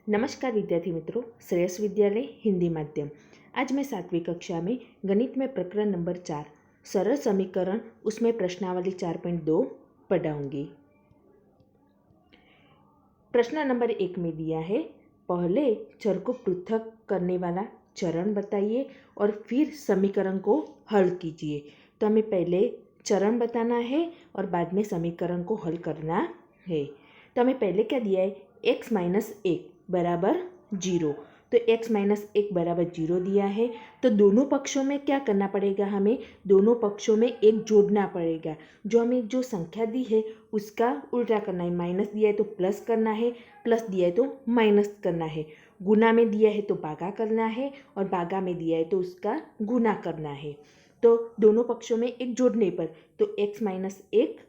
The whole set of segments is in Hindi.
नमस्कार विद्यार्थी मित्रों, श्रेयस विद्यालय हिंदी माध्यम। आज मैं 7वीं कक्षा में गणित में प्रकरण नंबर 4 सरल समीकरण उसमें प्रश्नावली 4.2 पढ़ाऊंगी। प्रश्न नंबर 1 में दिया है, पहले चर को पृथक करने वाला चरण बताइए और फिर समीकरण को हल कीजिए। तो हमें पहले चरण बताना है और बाद में समीकरण को हल करना है। तो हमें पहले क्या दिया है, x माइनस 1 बराबर 0। तो x माइनस 1 बराबर 0 दिया है। तो दोनों पक्षों में क्या करना पड़ेगा, हमें दोनों पक्षों में एक जोड़ना पड़ेगा। जो हमें जो संख्या दी है उसका उल्टा करना है। माइनस दिया है तो प्लस करना है, प्लस दिया है तो माइनस करना है। गुना में दिया है तो भागा करना है और भागा में दिया है तो उसका गुना करना है। तो दोनों पक्षों में एक जोड़ने पर तो x माइनस 1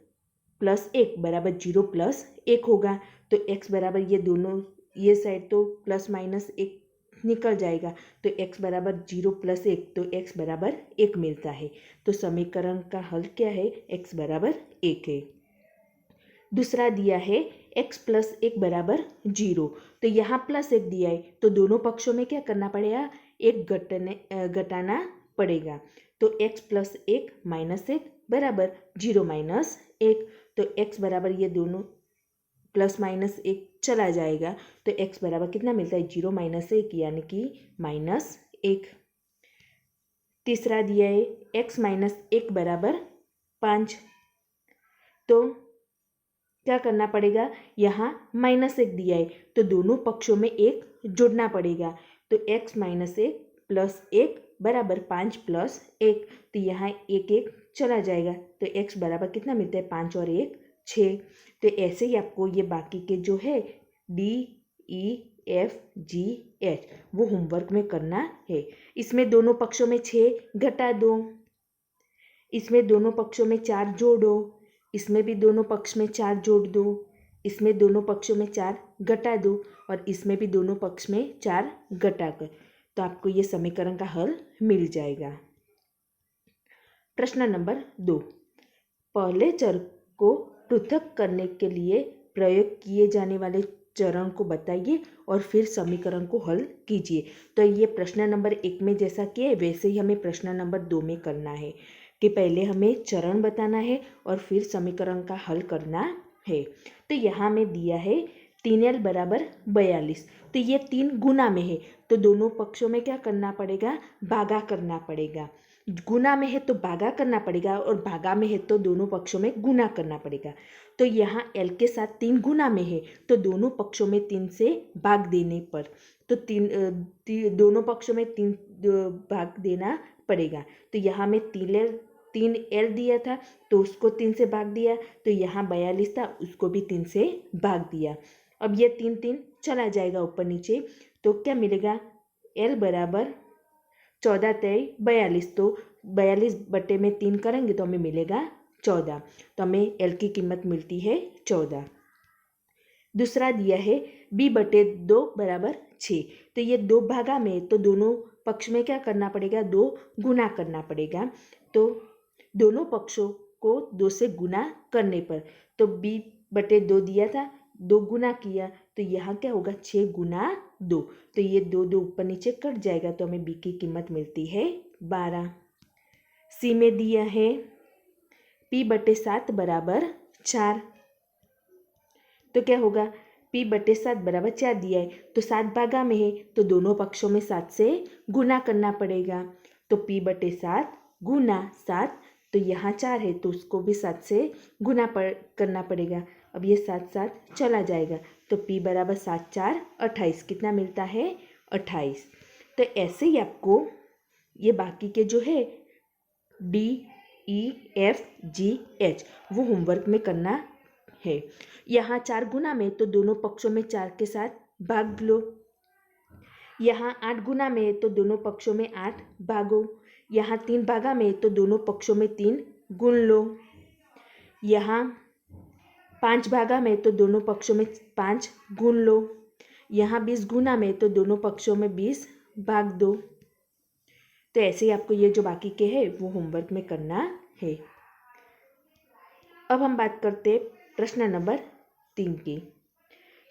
प्लस 1 बराबर 0 प्लस 1 होगा। तो x बराबर ये दोनों ये साइड तो प्लस माइनस 1 निकल जाएगा। तो x बराबर 0 प्लस 1 तो x बराबर 1 मिलता है। तो समीकरण का हल क्या है, x बराबर 1 है। दूसरा दिया है x प्लस 1 बराबर 0। तो यहाँ प्लस 1 दिया है तो दोनों पक्षों में क्या करना पड़ेगा, एक घटाना पड़ेगा। तो x प्लस 1 माइनस 1 बराबर 0 माइनस 1। तो x बराबर ये दोनों प्लस माइनस 1 चला जाएगा। तो x बराबर कितना मिलता है, 0 माइनस 1 यानी कि माइनस 1। तीसरा दिया है x माइनस 1 बराबर 5। तो क्या करना पड़ेगा, यहाँ माइनस 1 दिया है तो दोनों पक्षों में एक जोड़ना पड़ेगा। तो x माइनस 1 प्लस 1 बराबर 5 प्लस 1। तो यहाँ एक एक चला जाएगा। तो x बराबर कितना मिलता है, 5 और 1 6। तो ऐसे ही आपको ये बाकी के जो है D E F G H वो होमवर्क में करना है। इसमें दोनों पक्षों में 6 घटा दो, इसमें दोनों पक्षों में 4 जोड़ो, इसमें भी दोनों पक्ष में 4 जोड़ दो, इसमें दोनों पक्षों में 4 घटा दो और इसमें भी दोनों पक्ष में 4 घटा कर। तो आपको ये समीकरण का हल मिल जाएगा। प्रश्न नंबर 2, पहले चर को पृथक करने के लिए प्रयोग किए जाने वाले चरण को बताइए और फिर समीकरण को हल कीजिए। तो ये प्रश्न नंबर 1 में जैसा किया है वैसे ही हमें प्रश्न नंबर 2 में करना है कि पहले हमें चरण बताना है और फिर समीकरण का हल करना है। तो यहाँ में दिया है 3l बराबर 42। तो ये 3 गुना में है तो दोनों पक्षों में क्या करना पड़ेगा, भागा करना पड़ेगा। गुना में है तो भागा करना पड़ेगा और भागा में है तो दोनों पक्षों में गुना करना पड़ेगा। तो यहाँ l के साथ 3 गुना में है तो दोनों पक्षों में 3 से भाग देने पर तो दोनों पक्षों में 3 भाग देना पड़ेगा। तो यहाँ में 3l दिया था तो उसको 3 से भाग दिया। तो यहाँ 42 था उसको भी 3 से भाग दिया। अब ये 3 चला जाएगा ऊपर नीचे। तो क्या मिलेगा, l बराबर 14 तय 42। तो 42 बटे में 3 करेंगे तो हमें मिलेगा 14। तो हमें l की कीमत मिलती है 14। दूसरा दिया है b बटे 2 बराबर 6। तो ये 2 भागा में तो दोनों पक्ष में क्या करना पड़ेगा, 2 गुना करना पड़ेगा। तो दोनों पक्षों को 2 से गुना करने पर तो b बटे 2 दिया था, 2 गुना किया तो यहाँ क्या होगा, 6 गुना 2। तो ये 2 ऊपर नीचे कट जाएगा तो हमें b की कीमत मिलती है 12। सी में दिया है p बटे 7 बराबर 4। तो क्या होगा, p बटे 7 बराबर 4 दिया है तो 7 भागा में है तो दोनों पक्षों में 7 से गुना करना पड़ेगा। तो p बटे 7 गुना 7। तो यहाँ 4 है तो उसको भी 7 से गुना करना पड़ेगा। अब ये 7 7 चला जाएगा तो p बराबर 7 4 28। कितना मिलता है, 28। तो ऐसे ही आपको ये बाकी के जो है D E F G H वो होमवर्क में करना है। यहाँ 4 गुना में तो दोनों पक्षों में 4 के साथ भाग लो। यहाँ 8 गुना में तो दोनों पक्षों में 8 भागो। यहाँ 3 भागा में तो दोनों पक्षों में 3 गुण लो। यहाँ 5 भागा में तो दोनों पक्षों में 5 गुण लो। यहाँ 20 गुना में तो दोनों पक्षों में 20 भाग दो। तो ऐसे ही आपको ये जो बाकी के हैं वो होमवर्क में करना है। अब हम बात करते हैं प्रश्न नंबर 3 की।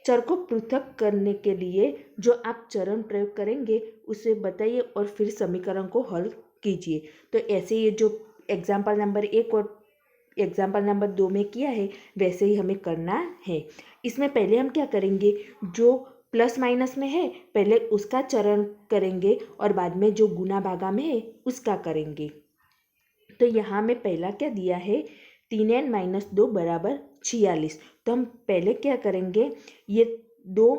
चर को पृथक करने के लिए जो आप चरण प्रयोग करेंगे उसे बताइए और फिर समीकरण को हल कीजिए। तो ऐसे ये जो एग्जाम्पल नंबर 1 और एग्जाम्पल नंबर 2 में किया है वैसे ही हमें करना है। इसमें पहले हम क्या करेंगे, जो प्लस माइनस में है पहले उसका चरण करेंगे और बाद में जो गुना भागा में है उसका करेंगे। तो यहाँ में पहला क्या दिया है, 3n-2 बराबर 46। तो हम पहले क्या करेंगे, ये 2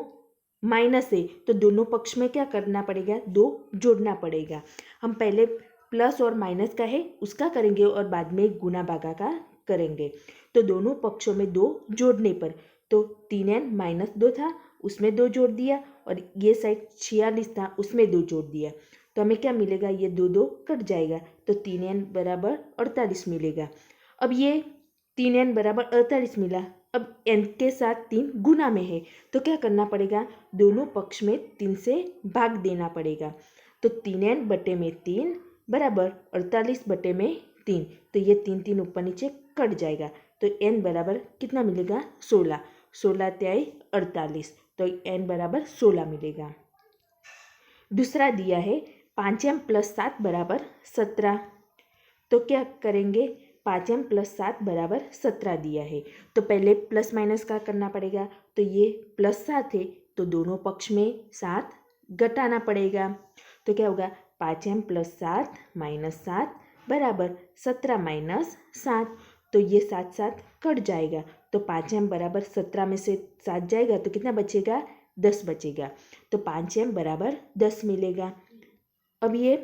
माइनस है तो दोनों पक्ष में क्या करना पड़ेगा, 2 जोड़ना पड़ेगा। हम पहले प्लस और माइनस का है उसका करेंगे और बाद में गुना भागा का करेंगे। तो दोनों पक्षों में 2 जोड़ने पर, तो 3n-2 था उसमें 2 जोड़ दिया और ये साइड 46 था उसमें 2 जोड़ दिया। तो हमें क्या मिलेगा, ये 2 कट जाएगा तो 3n बराबर 48 मिलेगा। अब ये 3n बराबर 48 मिला। अब n के साथ 3 गुना में है तो क्या करना पड़ेगा, दोनों पक्ष में 3 से भाग देना पड़ेगा। तो 3n/3 बराबर 48/3। तो ये 3 ऊपर नीचे कट जाएगा तो n बराबर कितना मिलेगा, 16। 16 त्याई 48 तो n बराबर 16 मिलेगा। दूसरा दिया है 5m + 7 बराबर 17। तो क्या करेंगे, 5m + 7 बराबर 17 दिया है तो पहले प्लस माइनस का करना पड़ेगा। तो ये +7 है तो दोनों पक्ष में 7 घटाना पड़ेगा। तो क्या होगा, 5m + 7 - 7 बराबर 17 - 7। तो ये 7 कट जाएगा तो 5m बराबर 17 में से 7 जाएगा तो कितना बचेगा, 10 बचेगा। तो 5m बराबर 10 मिलेगा। अब ये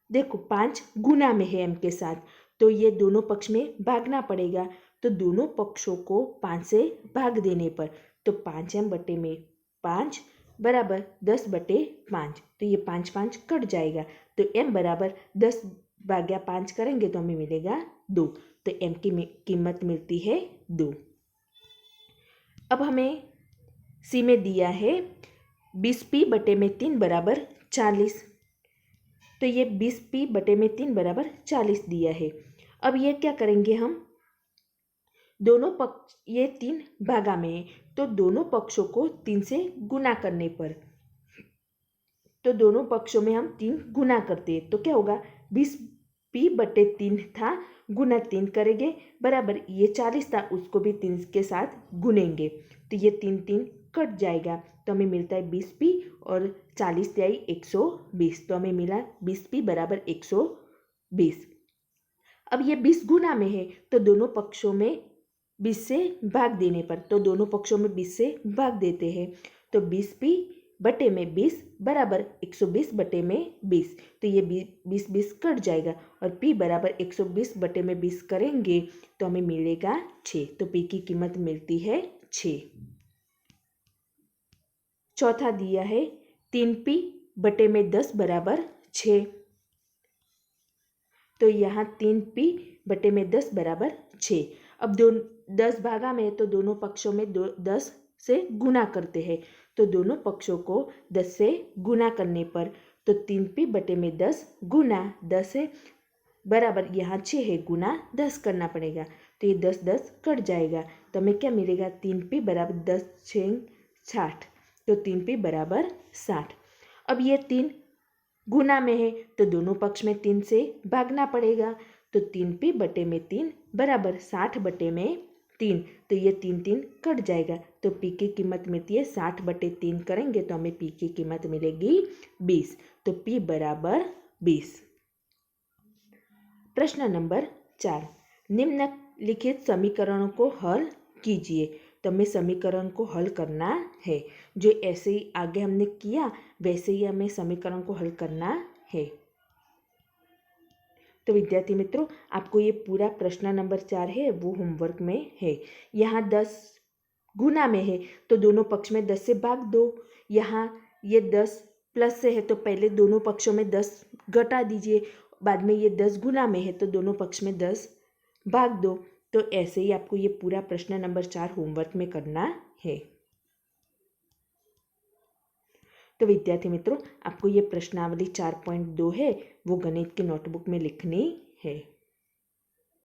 देखो 5 गुना में है m के साथ तो ये दोनों पक्ष में भागना पड़ेगा। तो दोनों पक्षों को 5 से भाग देने पर, तो 5m/5 बराबर 10/5। तो ये 5 कट जाएगा तो m बराबर 10/5 करेंगे तो हमें मिलेगा 2। तो m की कीमत मिलती है 2। अब हमें सी में दिया है 20p/3 बराबर 40। तो ये 20p/3 बराबर 40 दिया है। अब ये क्या करेंगे, हम दोनों पक्ष, ये 3 भागा में है तो दोनों पक्षों को 3 से गुना करने पर, तो दोनों पक्षों में हम 3 गुना करते हैं तो क्या होगा, 20p/3 था गुना 3 करेंगे बराबर ये 40 था उसको भी 3 के साथ गुनेंगे तो ये 3 कट जाएगा तो हमें मिलता है 20p और 40 त्याई 120। तो हमें मिला 20p बराबर 120। अब ये 20 गुना में है तो दोनों पक्षों में 20 से भाग देने पर, तो दोनों पक्षों में 20 से भाग देते हैं तो 20p/20 बराबर 120/20। तो ये 20 कट जाएगा और p बराबर 120/20 करेंगे तो हमें मिलेगा 6। तो p की कीमत मिलती है 6। चौथा दिया है 3p/10 बराबर 6। तो यहाँ 3p/10 बराबर 6। अब 10 भागा में तो दोनों पक्षों में 10 से गुना करते हैं तो दोनों पक्षों को 10 से गुना करने पर, तो 3p/10 गुना 10 है बराबर यहाँ 6 है गुना 10 करना पड़ेगा तो ये 10 कट जाएगा तो हमें क्या मिलेगा, 3p बराबर 10 6 60। तो 3p बराबर 60। अब ये 3 गुना में है तो दोनों पक्ष में 3 से भागना पड़ेगा तो 3p/3 बराबर 60/3। तो ये 3 कट जाएगा तो p की कीमत मिलती है 60/3 करेंगे तो हमें p की कीमत मिलेगी 20। तो p बराबर 20। प्रश्न नंबर 4, निम्नलिखित समीकरणों को हल कीजिए। तो हमें समीकरण को हल करना है, जो ऐसे ही आगे हमने किया वैसे ही हमें समीकरण को हल करना है। तो विद्यार्थी मित्रों, आपको ये पूरा प्रश्न नंबर 4 है वो होमवर्क में है। यहाँ 10 गुना में है तो दोनों पक्ष में 10 से भाग दो। यहाँ ये 10 प्लस से है तो पहले दोनों पक्षों में 10 घटा दीजिए, बाद में ये 10 गुना में है तो दोनों पक्ष में 10 भाग दो। तो ऐसे ही आपको ये पूरा प्रश्न नंबर 4 होमवर्क में करना है। तो विद्यार्थी मित्रों, आपको ये प्रश्नावली 4.2 है वो गणित की नोटबुक में लिखनी है।